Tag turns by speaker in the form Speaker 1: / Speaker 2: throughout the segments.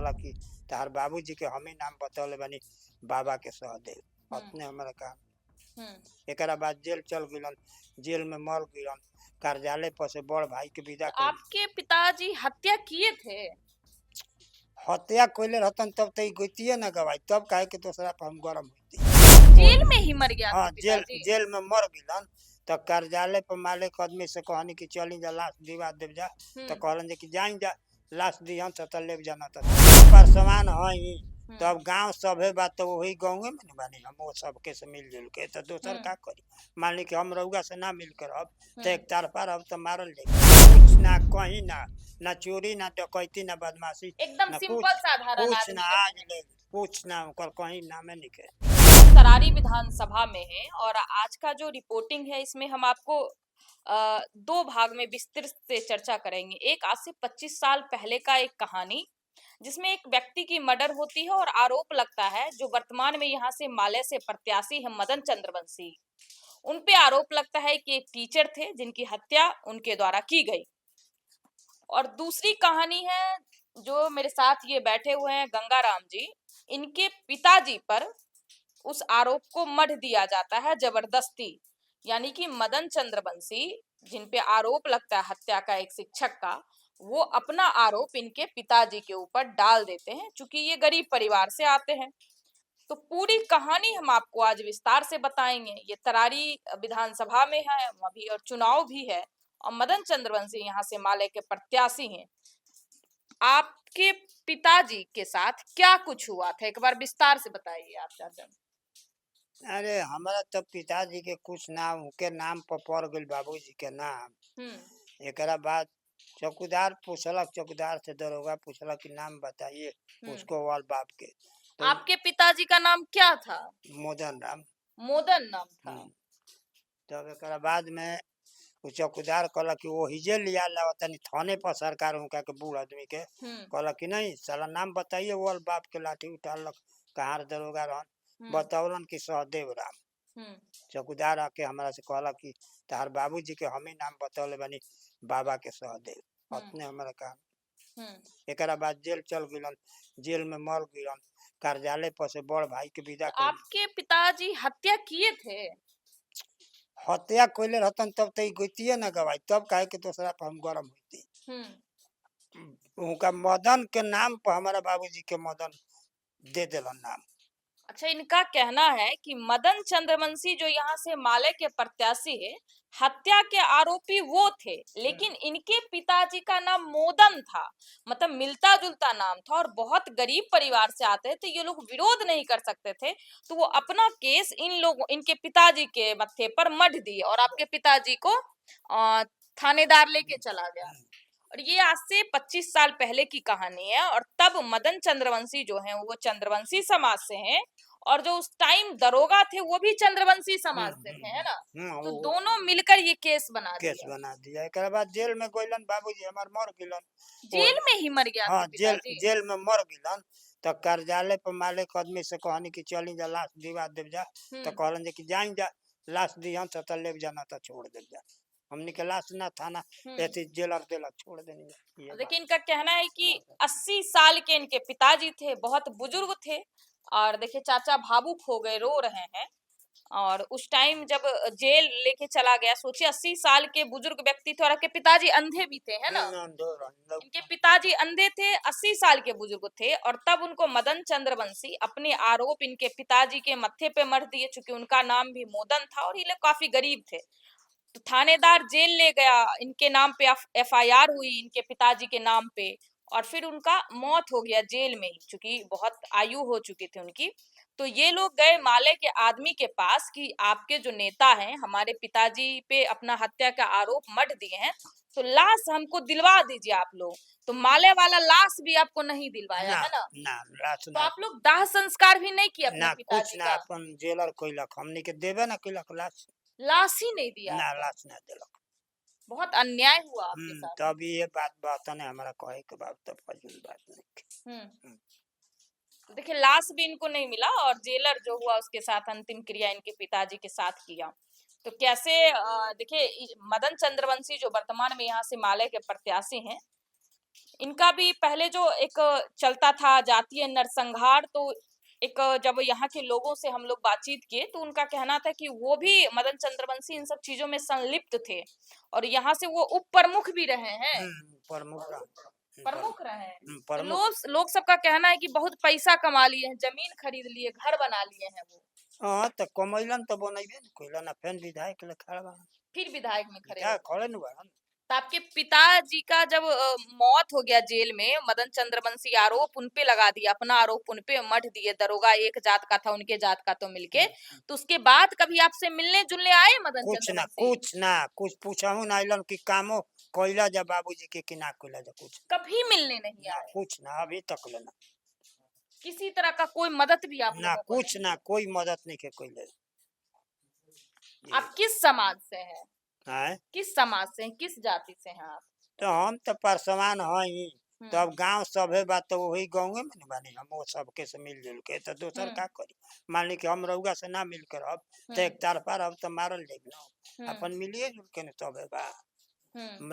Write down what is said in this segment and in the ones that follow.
Speaker 1: कहला कि तार बाबूजी के हम ही नाम बतौले बानी बाबा के सहदेव अपने हमारा काम। एकरा बाद जेल चल गिलन, जेल में मर गिलन, कार्यालय पर से बड़ भाई के विदा कर।
Speaker 2: आपके पिताजी हत्या किए थे?
Speaker 1: हत्या कोइले रहतन तब तो गोतिये ना गवाई, तब काहे के दूसरा पर हम गरम होती।
Speaker 2: जेल में ही मर गया
Speaker 1: हाँ,
Speaker 2: था
Speaker 1: जेल
Speaker 2: पिताजी?
Speaker 1: जेल में मर गिलन तो कार्यालय पर मालिक आदमी से कहनी कि चली जा लाश दिवा देव जा, तो कहलन कि जाई जा लाश दिहन तो ले जाना तो पर समान है। तब गांव सभे बात तो वही गाँव में न बानी हम वो सबके से मिलजुल के, तो दोसर का करी। मान ली कि हम रउआ से ना मिलकर अब तो एक तरफा अब तो मारल जाए, कुछ ना कहीं ना चोरी ना डकैती ना बदमाशी,
Speaker 2: एकदम
Speaker 1: ना
Speaker 2: सिंपल साधारण
Speaker 1: कुछ ना
Speaker 2: आदमी
Speaker 1: आज ले कुछ ना ओकर कहीं नामे निके।
Speaker 2: तरारी विधानसभा में है और आज का जो रिपोर्टिंग है इसमें हम आपको दो भाग में विस्तृत से चर्चा करेंगे। एक आज से 25 साल पहले का एक कहानी जिसमें एक व्यक्ति की मर्डर होती है और आरोप लगता है जो वर्तमान में यहाँ से माले से प्रत्याशी है मदन चंद्रवंशी, उन पे आरोप लगता है कि एक टीचर थे जिनकी हत्या उनके द्वारा की गई। और दूसरी कहानी है जो मेरे साथ ये बैठे हुए हैं गंगाराम जी, इनके पिताजी पर उस आरोप को मढ़ दिया जाता है जबरदस्ती, यानी कि मदन चंद्रवंशी जिन पे आरोप लगता है हत्या का एक शिक्षक का, वो अपना आरोप इनके पिताजी के ऊपर डाल देते हैं चूंकि ये गरीब परिवार से आते हैं। तो पूरी कहानी हम आपको आज विस्तार से बताएंगे। ये तरारी विधानसभा में है अभी और चुनाव भी है और मदन चंद्रवंशी यहाँ से माले के प्रत्याशी हैं। आपके पिताजी के साथ क्या कुछ हुआ था एक बार विस्तार से बताइए आप चाचा।
Speaker 1: अरे हमारा तो पिताजी के कुछ नाम उनके नाम पर पड़ गई, बाबूजी के नाम। एकरा बाद चौकीदार पूछलक, चौकीदार से दरोगा पूछलक कि नाम बताइए उसको वाल बाप के। तो
Speaker 2: आपके पिताजी का नाम क्या था?
Speaker 1: मोदन राम।
Speaker 2: मोदन नाम था।
Speaker 1: तब एकरा बाद में वो चौकीदार कहला कि वो हिजे लिया ला तनी थाने पर सरकार उनका के बूढ़ आदमी के कहला कि नहीं साला नाम बताइए वाल बाप के। लाठी उठालक, कहाँ दरोगा रहन, बतौलन कि सहदेव राम। चौकीदार आके हमारा से कहला कि तार बाबूजी के हम ही नाम बतौले बानी बाबा के सहदेव अपने हमारा काम। एकरा बाद जेल चल गिलन, जेल में मर गिलन, कार्यालय पर से बड़ भाई के विदा कर।
Speaker 2: आपके पिताजी हत्या किए थे?
Speaker 1: हत्या कोइले रहतन तब तो गोतिये ना गवाई, तब काहे के दूसरा पर हम गरम होती। उनका मदन के नाम पर हमारा बाबूजी के मदन दे दिलन नाम।
Speaker 2: अच्छा, इनका कहना है कि मदन चंद्रवंशी जो यहाँ से माले के प्रत्याशी है, हत्या के आरोपी वो थे, लेकिन इनके पिताजी का नाम मोदन था, मतलब मिलता जुलता नाम था और बहुत गरीब परिवार से आते थे, तो ये लोग विरोध नहीं कर सकते थे, तो वो अपना केस इनके पिताजी के मत्थे पर मढ़ दिए और आपके पिताजी को थानेदार लेके चला गया। और ये आज से 25 साल पहले की कहानी है और तब मदन चंद्रवंशी जो हैं वो चंद्रवंशी समाज से हैं और जो उस टाइम दरोगा थे वो भी चंद्रवंशी समाज से थे, है ना? तो दोनों मिलकर ये केस बना
Speaker 1: दिया। एकरा बाद जेल में गइलन, बाबूजी हमार मर गिलन।
Speaker 2: जेल में ही मर गया
Speaker 1: हाँ,
Speaker 2: पिताजी?
Speaker 1: जेल में मर गिलन तो कार्यालय पर मालिक आदमी से कहनी कि चली जा लाश दिवा देव जा, तो कहलन कि जाई जा लाश दिहन तो ले जाना तो छोड़ देव जा। हमने के लाश ना थाना ऐसे जेलर देलक छोड़ देनी।
Speaker 2: देखिए इनका कहना है कि 80 साल के इनके पिताजी थे, बहुत बुजुर्ग थे और देखिए चाचा भावुक हो गए, रो रहे हैं। और उस टाइम जब जेल लेके चला गया, सोचिए 80 साल के बुजुर्ग व्यक्ति थे और आपके पिताजी अंधे भी थे, है ना? इनके पिताजी अंधे थे, 80 साल के बुजुर्ग थे और तब उनको मदन चंद्रवंशी अपने आरोप इनके पिताजी के मत्थे पे मढ़ दिए चूंकि उनका नाम भी मोदन था और ये लोग काफी गरीब थे। तो थानेदार जेल ले गया, इनके नाम पे एफआईआर हुई इनके पिताजी के नाम पे और फिर उनका मौत हो गया जेल में ही, चूंकि बहुत आयु हो चुकी थी उनकी। तो ये लोग गए माले के आदमी के पास कि आपके जो नेता हैं हमारे पिताजी पे अपना हत्या का आरोप मढ़ दिए हैं, तो लाश हमको दिलवा दीजिए आप लोग। तो माले वाला लाश भी आपको नहीं दिलवाया, है ना? तो आप लोग दाह संस्कार भी नहीं किया अपने पिताजी का?
Speaker 1: अपन जेलर कोइलक हमनी के देबे ना कोइलक
Speaker 2: लाश ही नहीं दिया
Speaker 1: ना, लाश ना दिलक।
Speaker 2: बहुत अन्याय हुआ आपके साथ।
Speaker 1: तब ये बात ने हमारा कहे के बाद तब फजूल बात नहीं।
Speaker 2: देखिए लाश भी इनको नहीं मिला और जेलर जो हुआ उसके साथ अंतिम क्रिया इनके पिताजी के साथ किया। तो कैसे देखिए मदन चंद्रवंशी जो वर्तमान में यहाँ से माले के प्रत्याशी हैं, इनका भी पहले जो एक चलता था जातीय नरसंहार, तो एक जब यहाँ के लोगों से हम लोग बातचीत किए तो उनका कहना था कि वो भी मदन चंद्रवंशी इन सब चीजों में संलिप्त थे और यहाँ से वो उप प्रमुख भी रहे हैं। प्रमुख रहे हैं। तो
Speaker 1: प्रमुख
Speaker 2: लोग सबका कहना है कि बहुत पैसा कमा लिए हैं, जमीन खरीद लिए, घर बना लिए हैं वो।
Speaker 1: हाँ तो कमैलन तो बनैबे न कइलन, फेन विधायक ले खड़ा बा,
Speaker 2: फिर विधायक में खड़े
Speaker 1: क्या
Speaker 2: हो।
Speaker 1: खड़े न बा।
Speaker 2: तो आपके पिताजी का जब मौत हो गया जेल में, मदन चंद्रवंशी आरोप उन पे लगा दिया, अपना आरोप उन पे मढ़ दिए, दरोगा एक जात का था, उनके जात का तो मिलके, तो उसके बाद कभी आपसे मिलने जुलने आए मदन चंद्रवंशी?
Speaker 1: कुछ पूछाहू ना आइलन कि कामो कइला जा बाबूजी के कि ना कइला जा, कुछ
Speaker 2: कभी मिलने नहीं आए?
Speaker 1: कुछ ना अभी तक लेना,
Speaker 2: किसी तरह का कोई मदद भी आप
Speaker 1: ना
Speaker 2: लोगों को
Speaker 1: कुछ
Speaker 2: नहीं?
Speaker 1: ना कोई मदद नहीं के कइले।
Speaker 2: आप किस समाज से हैं?
Speaker 1: हैं
Speaker 2: किस समाज से हैं? किस जाति से हैं आप?
Speaker 1: तो हम तो परसवान हई, तब गांव सभे बात तो वही गाँव में न बानी, हम वो सबके से मिलजुल के तो दोसर का करी। मान ली कि हम रउआ से ना मिल कर अब तो एक तरफा अब तो मारल जाए ना, अपन मिलिए जुल के न सभे बा।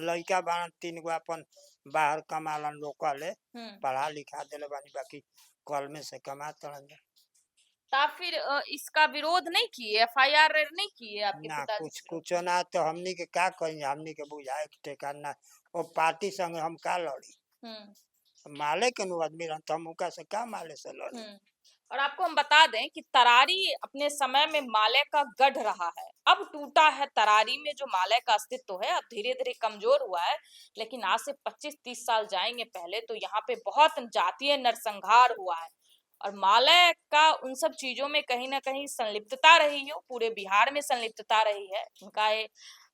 Speaker 1: लइका बान 3 गो अपन बाहर कमालन लोकल है, पढ़ा लिखा देले बानी, बाकी कल में से कमा तड़न।
Speaker 2: तो आप फिर इसका विरोध नहीं किए, एफआईआर नहीं किए आपके
Speaker 1: ना
Speaker 2: पिताजी?
Speaker 1: कुछ ना, तो हमनी के का करी, हमनी के बुझाए के ठेकान ना, वो पार्टी संग हम का लड़ी, माले के नु आदमी रहन, तो हम उनका से का माले से लड़ी।
Speaker 2: और आपको हम बता दें कि तरारी अपने समय में माले का गढ़ रहा है, अब टूटा है। तरारी में जो माले का अस्तित्व है अब धीरे धीरे कमजोर हुआ है, लेकिन आज से 25-30 साल जाएंगे पहले तो यहाँ पे बहुत जातीय नरसंहार हुआ है और माले का उन सब चीजों में कहीं ना कहीं संलिप्तता रही हो, पूरे बिहार में संलिप्तता रही है। उनका ये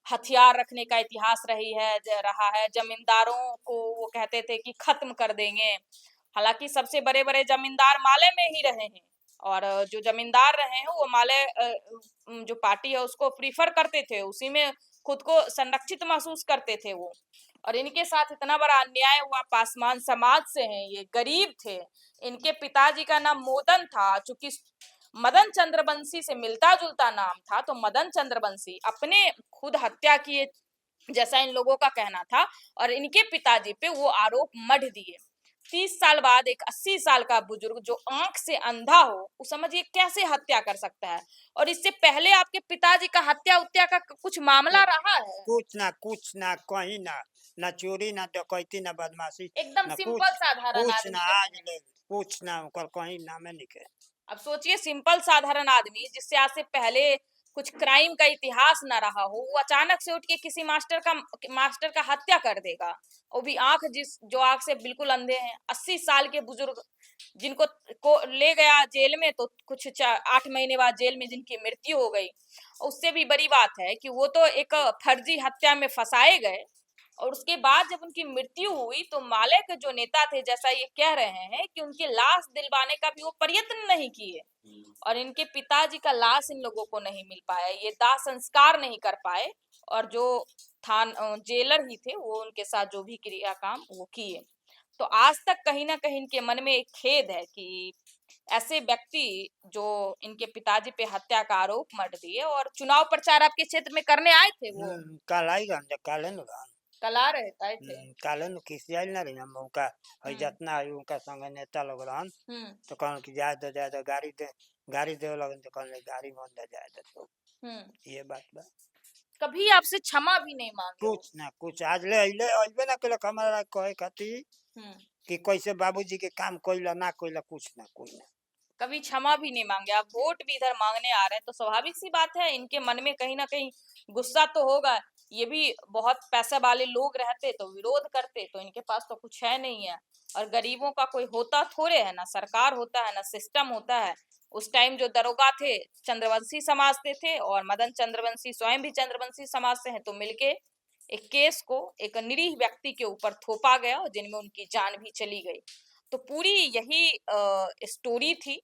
Speaker 2: हथियार रखने का इतिहास रहा है। जमींदारों को वो कहते थे कि खत्म कर देंगे, हालांकि सबसे बड़े बड़े जमींदार माले में ही रहे हैं और जो जमींदार रहे हैं वो माले जो पार्टी है उसको प्रीफर करते थे, उसी में खुद को संरक्षित महसूस करते थे वो। और इनके साथ इतना बड़ा अन्याय हुआ, पासवान समाज से हैं, ये गरीब थे। इनके पिताजी का नाम मोदन था, चूंकि मदन चंद्रवंशी से मिलता जुलता नाम था तो मदन चंद्रवंशी अपने खुद हत्या किए जैसा इन लोगों का कहना था और इनके पिताजी पे वो आरोप मढ़ दिए। 30 साल बाद एक 80 साल का बुजुर्ग जो आंख से अंधा हो, वो समझिए कैसे हत्या कर सकता है। और इससे पहले आपके पिताजी का हत्या का कुछ मामला रहा है?
Speaker 1: कुछ ना कहीं ना चोरी, ना डकैती, ना बदमाशी,
Speaker 2: एकदम सिंपल साधारण
Speaker 1: कुछ
Speaker 2: आदमी
Speaker 1: ना
Speaker 2: है।
Speaker 1: आज ले कुछ ना ओकर कहीं नामे निके।
Speaker 2: अब सोचिए सिंपल साधारण आदमी जिससे आज से पहले कुछ क्राइम का इतिहास ना रहा हो, वो अचानक से उठ के किसी मास्टर का हत्या कर देगा, वो भी जो आंख से बिल्कुल अंधे हैं। 80 साल के बुजुर्ग जिनको को ले गया जेल में, तो कुछ 8 महीने बाद जेल में जिनकी मृत्यु हो गई। उससे भी बड़ी बात है कि वो तो एक फर्जी हत्या में फंसाए गए और उसके बाद जब उनकी मृत्यु हुई तो माले के जो नेता थे, जैसा ये कह रहे हैं कि उनकी लाश दिलवाने का भी वो प्रयत्न नहीं किए और इनके पिताजी का लाश इन लोगों को नहीं मिल पाया, ये दाह संस्कार नहीं कर पाए और जो जेलर ही थे वो उनके साथ जो भी क्रिया काम वो किए। तो आज तक कहीं ना कहीं इनके मन में एक खेद है कि ऐसे व्यक्ति जो इनके पिताजी पे हत्या का आरोप मढ़ दिए। और चुनाव प्रचार आपके क्षेत्र में करने आए थे वो?
Speaker 1: कल आई गन काले न
Speaker 2: कल आ रहे थे
Speaker 1: काले न किसी आई ना रही, हम उनका है जितना है उनका संग नेता लोग रहन, तो कहन कि जाए तो गाड़ी दे लगन, तो कहन गाड़ी मन दे जाए तो ये बात बा।
Speaker 2: कभी आपसे क्षमा भी नहीं मांगे?
Speaker 1: कुछ आज ले अइबे ना केलक हमारा कहे खातिर कि कैसे बाबूजी के काम कइला ना कइला, कुछ ना कोई ना
Speaker 2: कभी क्षमा भी नहीं मांगे। आप वोट भी इधर मांगने आ रहे हैं तो स्वाभाविक सी बात है इनके मन में कहीं ना कहीं गुस्सा तो होगा। ये भी बहुत पैसे वाले लोग रहते तो विरोध करते, तो इनके पास तो कुछ है नहीं है और गरीबों का कोई होता थोड़े है, ना सरकार होता है ना सिस्टम होता है। उस टाइम जो दरोगा थे चंद्रवंशी समाज से थे और मदन चंद्रवंशी स्वयं भी चंद्रवंशी समाज से हैं, तो मिलके एक केस को एक निरीह व्यक्ति के ऊपर थोपा गया और जिनमें उनकी जान भी चली गई। तो पूरी यही स्टोरी थी।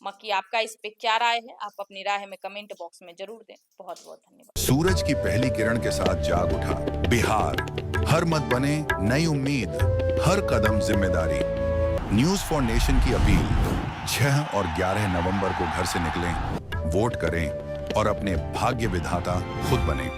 Speaker 2: बाकी आपका इस पे क्या राय है, आप अपनी राय हमें कमेंट बॉक्स में जरूर दें। बहुत बहुत धन्यवाद।
Speaker 3: सूरज की पहली किरण के साथ जाग उठा बिहार, हर मत बने नई उम्मीद, हर कदम जिम्मेदारी। न्यूज फॉर नेशन की अपील, 6 और 11 नवंबर को घर से निकलें, वोट करें और अपने भाग्य विधाता खुद बने।